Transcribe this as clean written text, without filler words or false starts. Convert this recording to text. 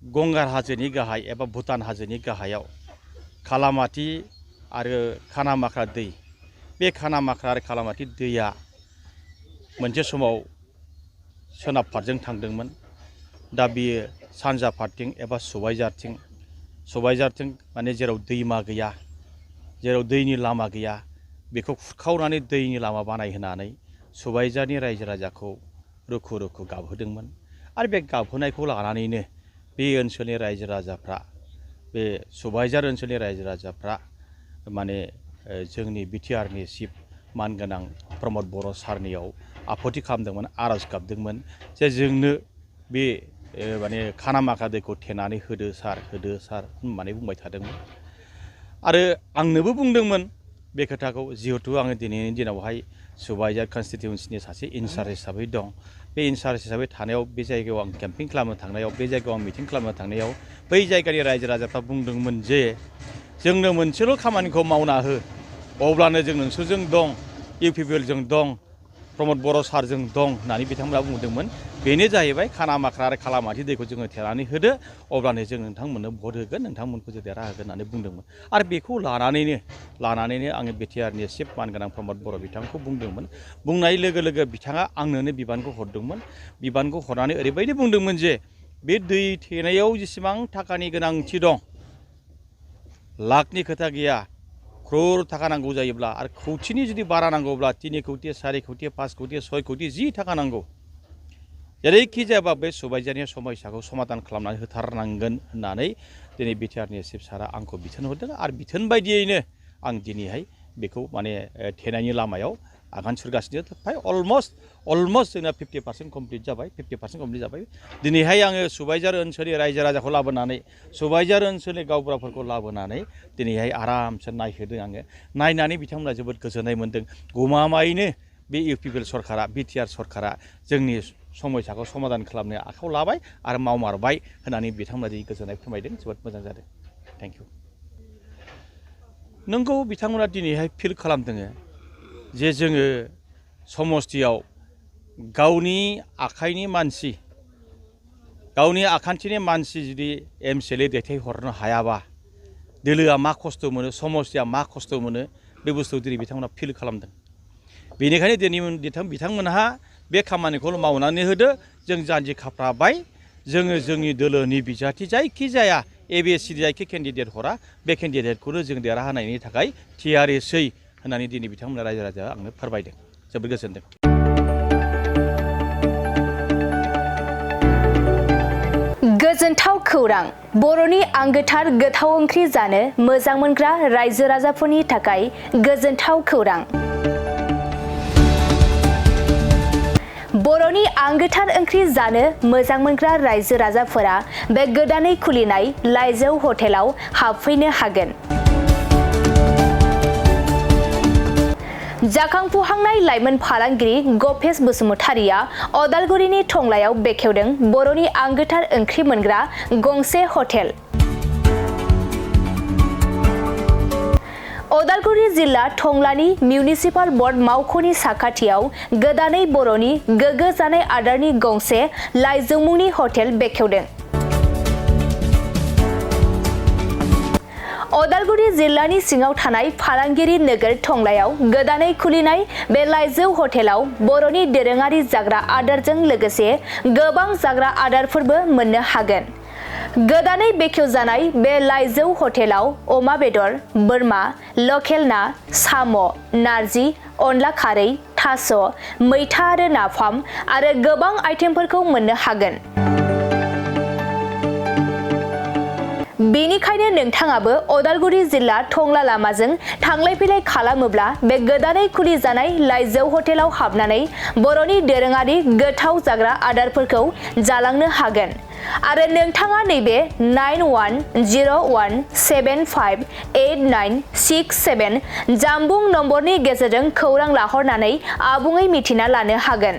गंगार हाजोनि गाहाय एबा भुटान हाजोनि गाहायाव खालामाथि आरो खानामाख्रा दै बे खानामाख्रा आरो खालामाथि दैया मोनसे समाव सोनाब फारजों थांदोंमोन। दा बियो सानजा फारथिं एबा सबायजारथिं माने जेराव दैमा गैया, जेराव दैनि लामा गैया, बेखौ खुरखावनानै दैनि लामा बानायहोनानै सबायजारनि रायजो राजाखौ रुखु रुखु गाबहोदोंमोन। आरो बे गाबहोनायखौ लानानैनो बे ओनसोलनि रायजो राजाफ्रा, बे सबायजार ओनसोलनि रायजो राजाफ्रा माने जोंनि बिटिआरनि चिफ मानगोनां प्रमद बर' सारनियाव आपत्ति खालामदोंमोन, आर'ज गाबदोंमोन जे जोंनो बे माने खानामाख्रा दैखौ थेनानै होदो सार होननानै बुंबाय थादोंमोन। आरो आंनोबो बुंदोंमोन बे खोथाखौ, जिहेथु आङो दिनैनि दिनावहाय सबायजार कनस्टिटिउन्सिनि सासे इनचार्ज हिसाबै दं। बे इनचार्ज हिसाबै थानायाव बे जायगायाव आं केम्पिं खालामनो थांनायाव, बे जायगायाव आं मिटिं खालामनो थांनायाव बै जायगानि रायजो राजाफ्रा बुंदोंमोन जे जोंनो मोनसेल' खामानिखौ मावना हो, अब्लानो जों नोंसोरजों दं, इउपिपिएलजों दं, प्रमद बर' सारजों दं होननानै बिथांमोना बुंदोंमोन। बेनो जाहैबाय खानामाख्रा आरो खालामाथि दैखौ जोङो थेनानै होदो, अब्लानो जों नोंथांमोननो भट होगोन, नोंथांमोनखौ जों देरहाहोगोन होननानै बुंदोंमोन। आरो बेखौ लानानैनो आङो बिटिआरनि चिफ मानगोनां प्रमद बर' बिथांखौ बुंदोंमोन। बुंनाय लोगो लोगो बिथाङा आंनोनो बिबानखौ हरदोंमोन। बिबानखौ हरनानै ओरैबायदि बुंदोंमोन जे बे दै थेनायाव जेसेबां थाखानि गोनांथि दं, लाखनि खोथा गैया, क्रर थाखा नांगौ जायोब्ला आरो खौटिनि जुदि बारा नांगौब्ला 3 कौटि 4 कौटि 5 कौटि 6 कौटि जि थाखा नांगौ, जेरैखि जायाबा बे सबायजारनि समस्याखौ समाधान खालामनानै होथारनांगोन होननानै दिनै बिटिआरनि चिफ सारा आंखौ बिथोन हरदों। आरो बिथोन बायदियैनो आं दिनैहाय बेखौ माने थेनायनि लामायाव आगान सुरगासिनो। फ्राय अलमस्ट जोंना 50% कमप्लिट जाबाय, 50% कमप्लिट जाबाय। दिनैहाय आङो सबायजार ओनसोलनि रायजो राजाखौ लाबोनानै, सबायजार ओनसोलनि गावबुराफोरखौ लाबोनानै दिनैहाय आरामसे नायहोदों आङो। नायनानै बिथांमोना जोबोद गोजोननाय मोन्दों। गमामायैनो बे इउपिपिएल सरकारा, बिटिआर सरकारा जोंनि समस्याखौ समाधान खालामनो आखायाव लाबाय आरो मावमारबाय होननानै बिथांमोना दिनै गोजोननाय फोरमायदों। जोबोद मोजां जादों। Thank you. नोंगौ बिथांमोना दिनैहाय फिल खालामदों जे जोङो समस्तियाव गावनि आखाइनि मानसि, गावनि आखान्थिनि मानसि जुदि एमसिएलए दैथायहरनो हायाबा दोलोआ मा खस्थ' मोनो, समस्तिया मा खस्थ' मोनो, बे बुस्थुखौ दिनै बिथांमोना फिल खालामदों। बेनिखायनो दिनै बिथांमोनहा बे खामानिखौ मावनानै होदो। जों जानजि खाफ्राबाय, जोङो जोंनि दोलोनि बिजाथि जायखि जाया एबिसिडि जायखि केन्डिडेट हरा, बे केन्डिडेटखौनो जों देरहाहोनायनि थाखाय थियारिसै होननानै दिनै बिथांमोना रायजो राजाया आंनो फोरमायदों। जोबोद गोजोनदों। गोजोनथाव खौरां। बर'नि आंगोथार गोथाव ओंख्रि जानो मोजां मोनग्रा रायजो राजाफोरनि थाखाय गोजोनथाव खौरां। बर'नि आंगोथार ओंख्रि जानो मोजां मोनग्रा रायजो राजाफोरा बे गोदानै खुलिनाय लाइजौ हटेलाव हाबफैनो हागोन। जाखांफुहांनाय लाइमोन फालांगिरि गपेश बसुमतारिया अदालगुरिनि टंलायाव बेखेवदों बर'नि आंगोथार ओंख्रि मोनग्रा गंसे हटेल। अदालगुरि जिल्ला टंलानि मिउनिसिपाल बर्ड मावख'नि साखाथियाव गोदानै बर'नि गोग्गो जानाय आदारनि गंसे लाइजौ मुंनि हटेल बेखेवदों। अदालगुरि जिल्लानि सिङाव थानाय फालांगिरि नोगोर टंलायाव गोदानै खुलिनाय बे लाइजौ हटेलाव बर'नि दोरोङारि जाग्रा आदारजों लोगोसे गोबां जाग्रा आदारफोरबो मोननो हागोन। गोदानै बेखेवजानाय बे लाइजौ हटेलाव अमा बेदर, बोरमा, लकेल ना, साम', नारजि, अनला खारै, थास', मैथा आरो नाफाम आरो गोबां आइटेमफोरखौ मोननो हागोन। बेनिखायनो नोंथाङाबो अदालगुरि जिल्ला टंला लामाजों थांलाय फैलाय खालामोब्ला बे गोदानै खुलिजानाय लाइजौ हटेलाव हाबनानै बर'नि दोरोङारि गोथाव जाग्रा आदारफोरखौ जालांनो हागोन। आरो नोंथाङा नैबे 9101758967 जानबुं नम्बरनि गेजेरजों खौरां लाहरनानै आबुङै मिथिना लानो हागोन।